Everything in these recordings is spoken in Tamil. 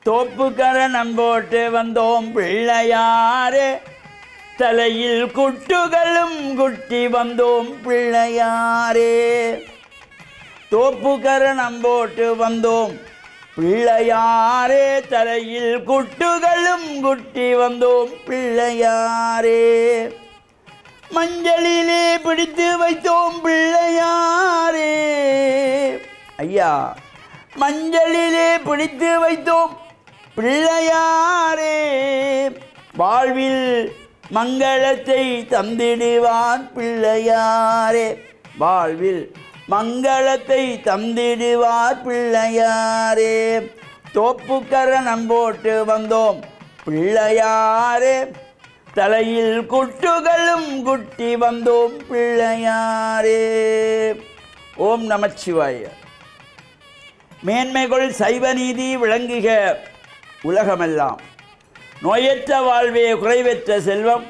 தோப்புக்கரணம் போட்டு வந்தோம் பிள்ளையாரே, தலையில் குட்டுகளும் குட்டி வந்தோம் பிள்ளையாரே. தோப்புக்கரணம் போட்டு வந்தோம் பிள்ளையாரே, தலையில் குட்டுகளும் குட்டி வந்தோம் பிள்ளையாரே. மஞ்சளிலே பிடித்து வைத்தோம் பிள்ளையாரே. ஐயா, மஞ்சளிலே பிடித்து வைத்தோம் பிள்ளையாரே. வாழ்வில் மங்களத்தை தந்திடுவான் பிள்ளையாரே. வாழ்வில் மங்களத்தை தந்திடுவார் பிள்ளையாரே. தோப்புக்கரணம் போட்டு வந்தோம் பிள்ளையாரே, தலையில் குட்டுகளும் குட்டி வந்தோம் பிள்ளையாரே. ஓம் நமச்சிவாய. மேன்மைகள் சைவ நீதி விளங்குக உலகமெல்லாம். நோயற்ற வாழ்வே குறைவற்ற செல்வம்.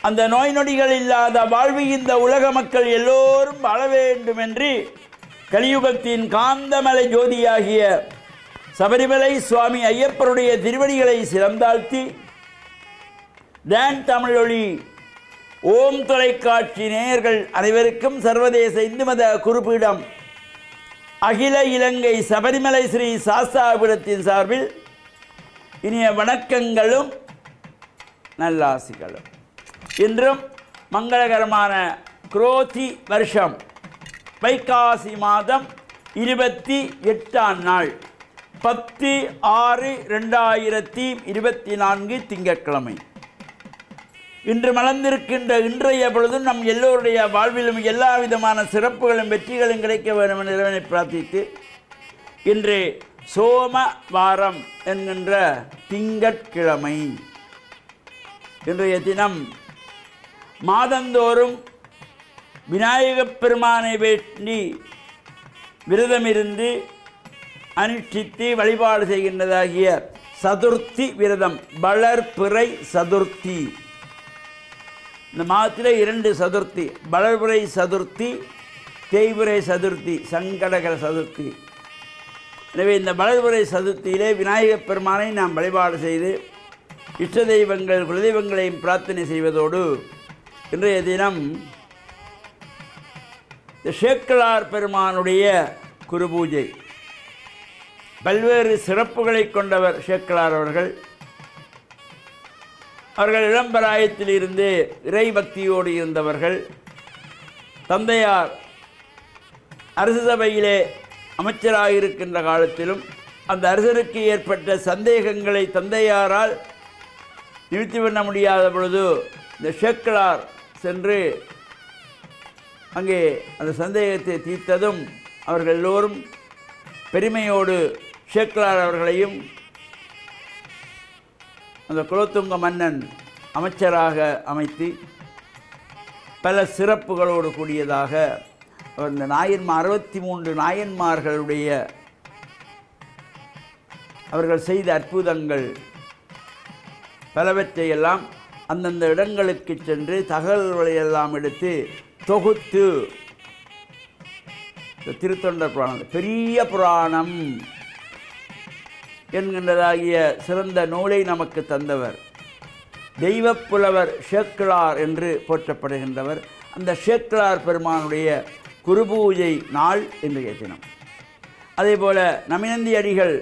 அந்த நோய் நொடிகள் இல்லாத வாழ்வு இந்த உலக மக்கள் எல்லோரும் வாழ வேண்டும் என்று கலியுகத்தின் காந்தமலை ஜோதியாகிய சபரிமலை சுவாமி ஐயப்பருடைய திருவடிகளை சிறந்தாழ்த்தி டான் தமிழொலி ஓம் தொலைக்காட்சி நேயர்கள் அனைவருக்கும் சர்வதேச இந்து மத குறிப்பீடம் அகில இலங்கை சபரிமலை ஸ்ரீ சாஸ்தாபுரத்தின் சார்பில் இனிய வணக்கங்களும் நல்லாசிகளும். இன்றும் மங்களகரமான குரோதி வருஷம் வைகாசி மாதம் 28ஆம் நாள் 10/6/2024 திங்கட்கிழமை. இன்று மலர்ந்திருக்கின்ற இன்றைய பொழுதும் நம் எல்லோருடைய வாழ்விலும் எல்லா விதமான சிறப்புகளும் வெற்றிகளும் கிடைக்க வேண்டும் என்ற இறைவனை பிரார்த்தித்து இன்று சோம வாரம் என்கின்ற திங்கட்கிழமை. இன்றைய தினம் மாதந்தோறும் விநாயகப் பெருமானை வேண்டி விரதமிருந்து அனுஷ்டித்து வழிபாடு செய்கின்றதாகிய சதுர்த்தி விரதம், வளர்பிறை சதுர்த்தி. இந்த மாதத்தில் 2 சதுர்த்தி, வளர்பிறை சதுர்த்தி, தேய்பிறை சதுர்த்தி, சங்கடகர சதுர்த்தி. எனவே இந்த வளர்பிறை சதுர்த்தியிலே விநாயகப் பெருமானை நாம் வழிபாடு செய்து இஷ்ட தெய்வங்கள் குலதெய்வங்களையும் பிரார்த்தனை செய்வதோடு இன்றைய தினம் சேக்கிழார் பெருமானுடைய குருபூஜை. பல்வேறு சிறப்புகளை கொண்டவர் சேக்கிழார் அவர்கள். அவர்கள் இளம்பராயத்தில் இருந்து இறை பக்தியோடு இருந்தவர்கள். தந்தையார் அரசு சபையிலே அமைச்சராக இருக்கின்ற காலத்திலும் அந்த அரசருக்கு ஏற்பட்ட சந்தேகங்களை தந்தையாரால் நிவர்த்தி பண்ண முடியாத பொழுது இந்த சேக்கிழார் சென்று அங்கே அந்த சந்தேகத்தை தீர்த்ததும் அவர்கள் எல்லோரும் பெருமையோடு சேக்கிழார் அவர்களையும் அந்த குலோத்துங்க மன்னன் அமைச்சராக அமைத்து பல சிறப்புகளோடு கூடியதாக இந்த 63 நாயன்மார்களுடைய அவர்கள் செய்த அற்புதங்கள் பலவற்றையெல்லாம் அந்தந்த இடங்களுக்கு சென்று தகவல்களையெல்லாம் எடுத்து தொகுத்து திருத்தொண்டர் புராணம், பெரிய புராணம் என்கின்றதாகிய சிறந்த நூலை நமக்கு தந்தவர் தெய்வப்புலவர் சேக்கிழார் என்று போற்றப்படுகின்றவர். அந்த சேக்கிழார் பெருமானுடைய குருபூஜை நாள் இன்றைய தினம். அதேபோல நமினந்தி அடிகள்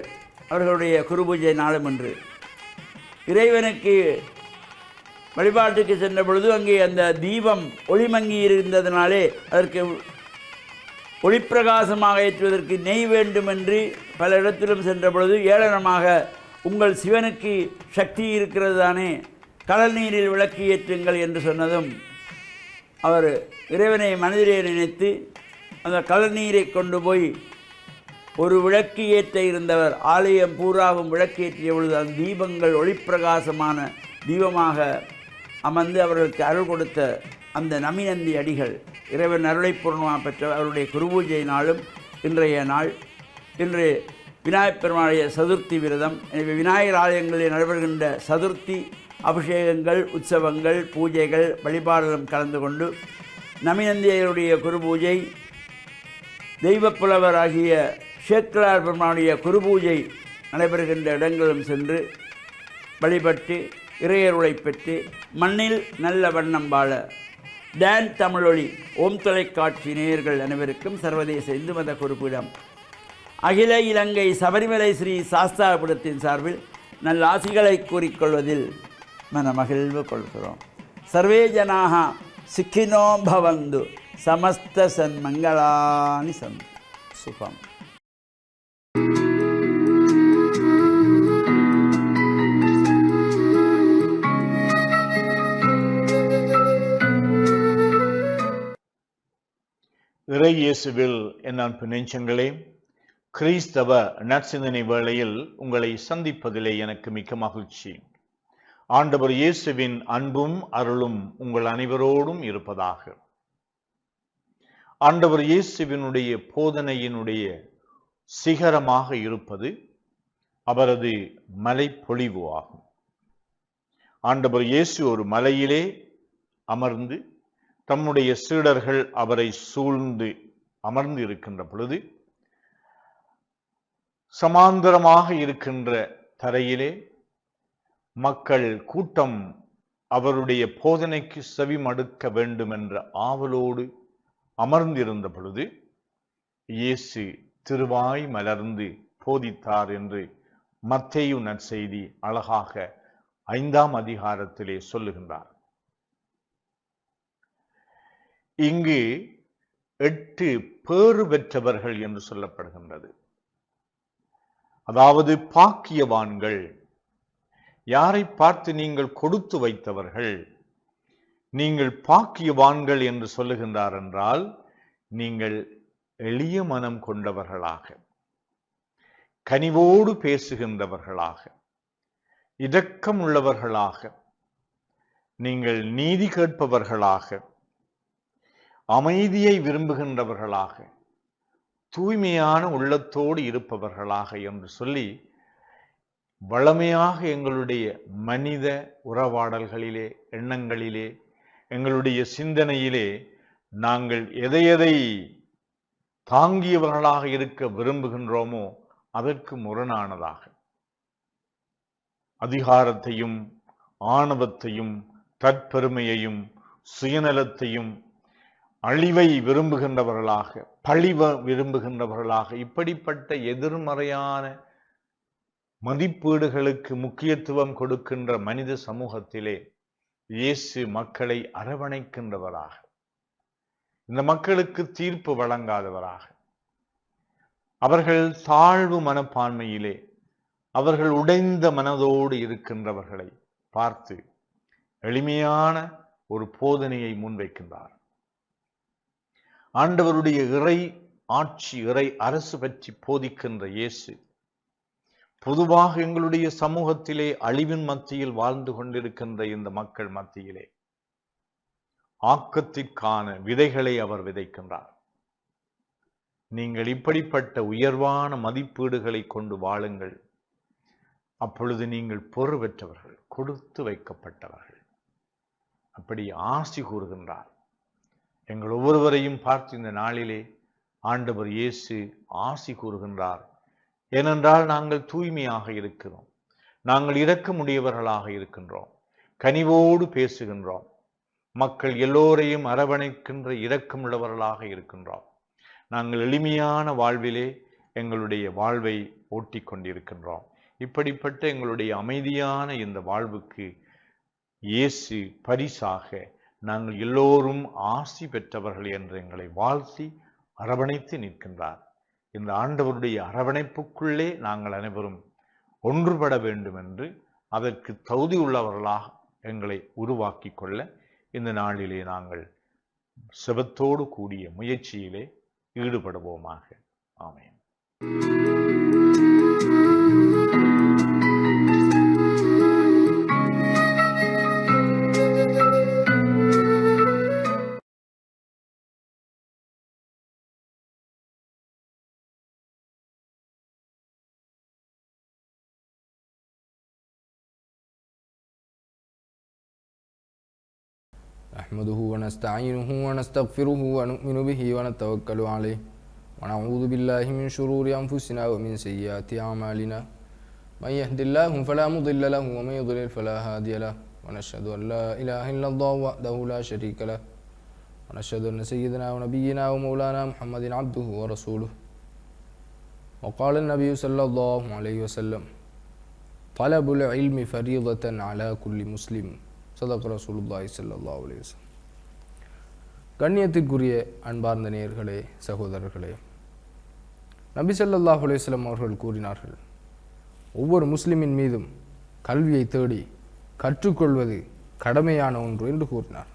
அவர்களுடைய குருபூஜை நாளும் என்று இறைவனுக்கு வழிபாட்டுக்கு சென்ற பொழுது அங்கே அந்த தீபம் ஒளிமங்கி இருந்ததினாலே அதற்கு ஒளிப்பிரகாசமாக ஏற்றுவதற்கு நெய் வேண்டும் என்று பல இடத்திலும் சென்ற பொழுது ஏளனமாக, உங்கள் சிவனுக்கு சக்தி இருக்கிறது தானே, கடல் நீரில் விளக்கு ஏற்றுங்கள் என்று சொன்னதும் அவர் இறைவனை மனதிலே நினைத்து அந்த கடல் நீரை கொண்டு போய் ஒரு விளக்கு ஏற்ற இருந்தவர் ஆலயம் பூராவும் விளக்கு ஏற்றிய பொழுது அந்த தீபங்கள் ஒளிப்பிரகாசமான தீபமாக அமர்ந்து அவர்களுக்கு அருள் கொடுத்த அந்த நமினந்தி அடிகள் இறைவன் அருளை பூர்ணமாக பெற்ற அவருடைய குருபூஜை நாளும் இன்றைய நாள். இன்று விநாயகப் பெருமானுடைய சதுர்த்தி விரதம். எனவே விநாயகர் ஆலயங்களில் நடைபெறுகின்ற சதுர்த்தி அபிஷேகங்கள், உற்சவங்கள், பூஜைகள், வழிபாடுகளும் கலந்து கொண்டு நமினந்தியருடைய குருபூஜை, தெய்வப்புலவராகிய சேக்கிழார் பெருமானுடைய குருபூஜை நடைபெறுகின்ற இடங்களும் சென்று வழிபட்டு இறையருளை பெற்று மண்ணில் நல்ல வண்ணம் வாழ டான் தமிழொலி ஓம் தொலைக்காட்சி நேயர்கள் அனைவருக்கும் சர்வதேச இந்து மத குறிப்பிடம் அகில இலங்கை சபரிமலை ஸ்ரீ சாஸ்தாபுரத்தின் சார்பில் நல்ல ஆசிகளை கூறிக்கொள்வதில் மனமகிழ்வு கொள்கிறோம். சர்வே ஜனாக சுக்கினோ பவந்து சமஸ்த சன்மங்களானி சந்து சுகம். இறை இயேசுவில் என் அன்பு நெஞ்சங்களே, கிறிஸ்தவ நற்சிந்தனை வேளையில் உங்களை சந்திப்பதிலே எனக்கு மிக்க மகிழ்ச்சி. ஆண்டவர் இயேசுவின் அன்பும் அருளும் உங்கள் அனைவரோடும் இருப்பதாக. ஆண்டவர் இயேசுவினுடைய போதனையினுடைய சிகரமாக இருப்பது அவரது மலைப்பொழிவு ஆகும். ஆண்டவர் இயேசு ஒரு மலையிலே அமர்ந்து தம்முடைய சீடர்கள் அவரை சூழ்ந்து அமர்ந்து இருக்கின்ற பொழுது சமாந்தரமாக இருக்கின்ற தரையிலே மக்கள் கூட்டம் அவருடைய போதனைக்கு செவி மடுக்க வேண்டும் என்ற ஆவலோடு அமர்ந்திருந்த பொழுது இயேசு திருவாய் மலர்ந்து போதித்தார் என்று மத்தேயு நற்செய்தி அழகாக 5ஆம் அதிகாரத்திலே சொல்லுகின்றார். இங்கு 8 பேறு பெற்றவர்கள் என்று சொல்லப்படுகின்றது. அதாவது பாக்கியவான்கள். யாரை பார்த்து நீங்கள் கொடுத்து வைத்தவர்கள், நீங்கள் பாக்கியவான்கள் என்று சொல்லுகின்றார் என்றால், நீங்கள் எளிய மனம் கொண்டவர்களாக, கனிவோடு பேசுகின்றவர்களாக, இரக்கம் உள்ளவர்களாக, நீங்கள் நீதி கேட்பவர்களாக, அமைதியை விரும்புகின்றவர்களாக, தூய்மையான உள்ளத்தோடு இருப்பவர்களாக என்று சொல்லி வளமையாக எங்களுடைய மனித உறவாடல்களிலே, எண்ணங்களிலே, எங்களுடைய சிந்தனையிலே நாங்கள் எதை தாங்கியவர்களாக இருக்க விரும்புகின்றோமோ அதற்கு முரணானதாக அதிகாரத்தையும் ஆணவத்தையும் தற்பெருமையையும் சுயநலத்தையும் அழிவை விரும்புகின்றவர்களாக, பழிவ விரும்புகின்றவர்களாக, இப்படிப்பட்ட எதிர்மறையான மதிப்பீடுகளுக்கு முக்கியத்துவம் கொடுக்கின்ற மனித சமூகத்திலே இயேசு மக்களை அரவணைக்கின்றவராக, இந்த மக்களுக்கு தீர்ப்பு வழங்காதவராக, அவர்கள் தாழ்வு மனப்பான்மையிலே அவர்கள் உடைந்த மனதோடு இருக்கின்றவர்களை பார்த்து எளிமையான ஒரு போதனையை முன்வைக்கின்றார். ஆண்டவருடைய இறை ஆட்சி, இறை அரசு பற்றி போதிக்கின்ற இயேசு பொதுவாக எங்களுடைய சமூகத்திலே அழிவின் மத்தியில் வாழ்ந்து கொண்டிருக்கின்ற இந்த மக்கள் மத்தியிலே ஆக்கத்திற்கான விதைகளை அவர் விதைக்கின்றார். நீங்கள் இப்படிப்பட்ட உயர்வான மதிப்பீடுகளை கொண்டு வாழுங்கள், அப்பொழுது நீங்கள் பொறு பெற்றவர்கள், கொடுத்து வைக்கப்பட்டவர்கள். அப்படி ஆசி கூறுகின்றார். எங்கள் ஒவ்வொருவரையும் பார்த்து இந்த நாளிலே ஆண்டவர் இயேசு ஆசி கூறுகின்றார். ஏனென்றால் நாங்கள் தூய்மையாக இருக்கிறோம், நாங்கள் இரக்கமுடையவர்களாக இருக்கின்றோம், கனிவோடு பேசுகின்றோம், மக்கள் எல்லோரையும் அரவணைக்கின்ற இரக்கமுள்ளவர்களாக இருக்கின்றோம். நாங்கள் எளிமையான வாழ்விலே எங்களுடைய வாழ்வை ஓட்டி கொண்டிருக்கின்றோம். இப்படிப்பட்ட எங்களுடைய அமைதியான இந்த வாழ்வுக்கு இயேசு பரிசாக நாங்கள் எல்லோரும் ஆசி பெற்றவர்கள் என்று எங்களை வாழ்த்தி அரவணைத்து நிற்கின்றார். இந்த ஆண்டவருடைய அரவணைப்புக்குள்ளே நாங்கள் அனைவரும் ஒன்றுபட வேண்டும் என்று, அதற்கு தகுதி உள்ளவர்களாக எங்களை உருவாக்கி கொள்ள இந்த நாளிலே நாங்கள் செபத்தோடு கூடிய முயற்சியிலே ஈடுபடுவோமாக. ஆமென். نحمده ونستعينه ونستغفره ونؤمن به ونتوكل عليه ونعوذ بالله من شرور أنفسنا ومن سيئات أعمالنا من يهد الله فلا مضل له ومن يضلل فلا هادي له ونشهد أن لا إله إلا الله وحده لا شريك له ونشهد أن سيدنا ونبينا ومولانا محمد عبده ورسوله وقال النبي صلى الله عليه وسلم طلب العلم فريضة على كل مسلم صدق رسول الله صلى الله عليه وسلم. கண்ணியத்திற்குரிய அன்பார்ந்த நேயர்களே, சகோதரர்களே, நபி ஸல்லல்லாஹு அலைஹி வஸல்லம் அவர்கள் கூறினார்கள், ஒவ்வொரு முஸ்லிமின் மீதும் கல்வியை தேடி கற்றுக்கொள்வது கடமையான ஒன்று என்று கூறினார்.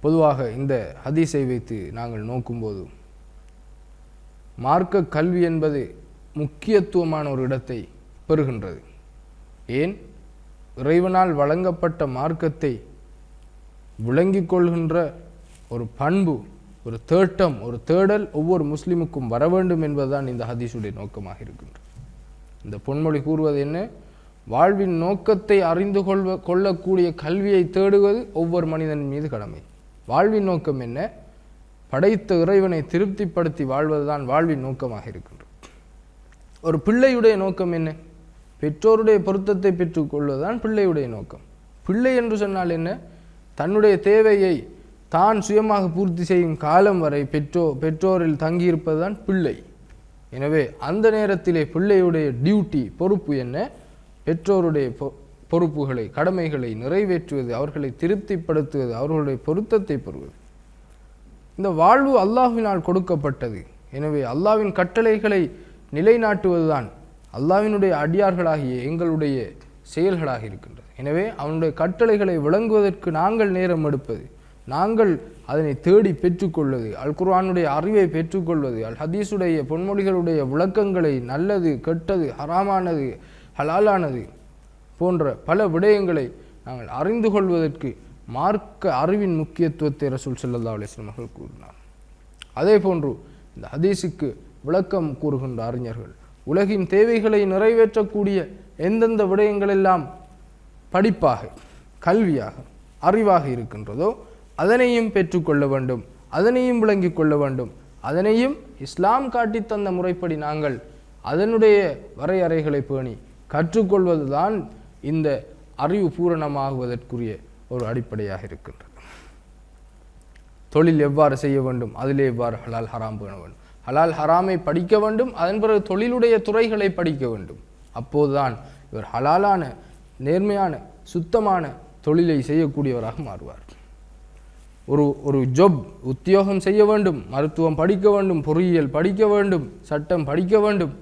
பொதுவாக இந்த ஹதீஸை வைத்து நாங்கள் நோக்கும்போது மார்க்க கல்வி என்பது முக்கியத்துவமான ஒரு இடத்தை பெறுகின்றது. ஏன்? இறைவனால் வழங்கப்பட்ட மார்க்கத்தை விளங்கிக் கொள்கின்ற ஒரு பண்பு, ஒரு தேட்டம், ஒரு தேடல் ஒவ்வொரு முஸ்லிமுக்கும் வர வேண்டும் என்பதுதான் இந்த ஹதீஸுடைய நோக்கமாக இருக்கின்றது. இந்த பொன்மொழி கூறுவது என்ன? வாழ்வின் நோக்கத்தை அறிந்து கொள்ளக்கூடிய கல்வியை தேடுவது ஒவ்வொரு மனிதனின் மீது கடமை. வாழ்வின் நோக்கம் என்ன? படைத்த இறைவனை திருப்திப்படுத்தி வாழ்வதுதான் வாழ்வின் நோக்கமாக இருக்கின்றது. ஒரு பிள்ளையுடைய நோக்கம் என்ன? பெற்றோருடைய பொருத்தத்தை பெற்றுக்கொள்வதுதான் பிள்ளையுடைய நோக்கம். பிள்ளை என்று சொன்னால் என்ன? தன்னுடைய தேவையை தான் சுயமாக பூர்த்தி செய்யும் காலம் வரை பெற்றோரில் தங்கியிருப்பதுதான் பிள்ளை. எனவே அந்த நேரத்திலே பிள்ளையுடைய டியூட்டி, பொறுப்பு என்ன? பெற்றோருடைய பொறுப்புகளை, கடமைகளை நிறைவேற்றுவது, அவர்களை திருப்திப்படுத்துவது, அவர்களுடைய பொருத்தத்தை பெறுவது. இந்த வாழ்வு அல்லாஹ்வினால் கொடுக்கப்பட்டது. எனவே அல்லாஹ்வின் கட்டளைகளை நிலைநாட்டுவதுதான் அல்லாஹ்வினுடைய அடியார்களாகிய எங்களுடைய செயல்களாக இருக்கின்றது. எனவே அவனுடைய கட்டளைகளை விளங்குவதற்கு நாங்கள் நேரம் எடுப்பது, நாங்கள் அதனை தேடி பெற்றுக்கொள்வது, அல் குர்ஆனுடைய அறிவை பெற்றுக்கொள்வது, அல் ஹதீஸுடைய பொன்மொழிகளுடைய விளக்கங்களை, நல்லது, கெட்டது, ஹராமானது, ஹலாலானது போன்ற பல விடயங்களை நாங்கள் அறிந்து கொள்வதற்கு மார்க்க அறிவின் முக்கியத்துவத்தை ரசூல் ஸல்லல்லாஹு அலைஹி வஸல்லம் அவர்கள் கூறினார். அதே போன்று இந்த ஹதீஸுக்கு விளக்கம் கூறுகின்ற அறிஞர்கள் உலகின் தேவைகளை நிறைவேற்றக்கூடிய எந்தெந்த விடயங்கள் எல்லாம் படிப்பாக, கல்வியாக, அறிவாக இருக்கின்றதோ அதனையும் பெற்றுக்கொள்ள வேண்டும், அதனையும் விளங்கிக் கொள்ள வேண்டும். அதனையும் இஸ்லாம் காட்டி தந்த முறைப்படி நாங்கள் அதனுடைய வரையறைகளை பேணி கற்றுக்கொள்வதுதான் இந்த அறிவு பூரணமாகுவதற்குரிய ஒரு அடிப்படையாக இருக்கின்றது. தொழில் எவ்வாறு செய்ய வேண்டும், அதிலே எவ்வாறு ஹலால் ஹராம் பேண வேண்டும், ஹலால் ஹராமை படிக்க வேண்டும், அதன் பிறகு தொழிலுடைய துறைகளை படிக்க வேண்டும். அப்போதுதான் இவர் ஹலாலான, நேர்மையான, சுத்தமான தொழிலை செய்யக்கூடியவராக மாறுவார். ஒரு ஜொப், உத்தியோகம் செய்ய வேண்டும், மருத்துவம் படிக்க வேண்டும், பொறியியல் படிக்க வேண்டும், சட்டம் படிக்க வேண்டும்.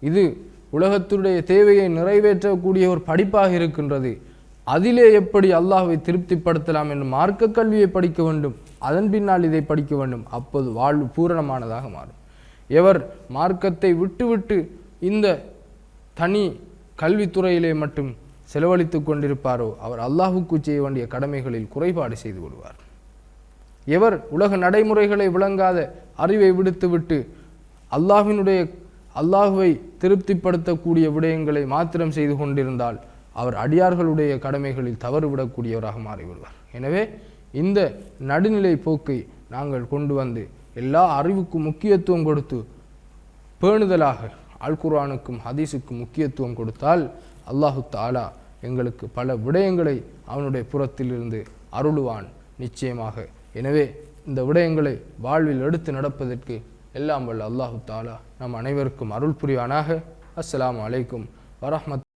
இது உலகத்துடைய தேவையை நிறைவேற்றக்கூடிய ஒரு படிப்பாக இருக்கின்றது. அதிலே எப்படி அல்லாஹ்வை திருப்திப்படுத்தலாம் என்று மார்க்க கல்வியை படிக்க வேண்டும், அதன் பின்னால் இதை படிக்க வேண்டும். அப்போது வாழ்வு பூரணமானதாக மாறும். எவர் மார்க்கத்தை விட்டுவிட்டு இந்த தனி கல்வித்துறையிலே மட்டும் செலவழித்து கொண்டிருப்பாரோ அவர் அல்லாஹுக்கு செய்ய வேண்டிய கடமைகளில் குறைபாடு செய்து விடுவார். எவர் உலக நடைமுறைகளை விளங்காத அறிவை விடுத்துவிட்டு அல்லாஹுவை திருப்திப்படுத்தக்கூடிய விடயங்களை மாத்திரம் செய்து கொண்டிருந்தால் அவர் அடியார்களுடைய கடமைகளில் தவறுவிடக்கூடியவராக மாறிவிடுவார். எனவே இந்த நடுநிலை போக்கை நாங்கள் கொண்டு வந்து எல்லா அறிவுக்கும் முக்கியத்துவம் கொடுத்து பேணுதலாக அல் குர்ஆனுக்கும் ஹதீஸுக்கும் முக்கியத்துவம் கொடுத்தால் அல்லாஹு தஆலா எங்களுக்கு பல விடயங்களை அவனுடைய புறத்திலிருந்து அருளுவான் நிச்சயமாக. எனவே இந்த விடயங்களை வாழ்வில் எடுத்து நடப்பதற்கு எல்லாம் வல்ல அல்லாஹு தஆலா நம் அனைவருக்கும் அருள் புரிவானாக. அஸ்ஸலாமு அலைக்கும் வரஹ்மத்துல்லாஹி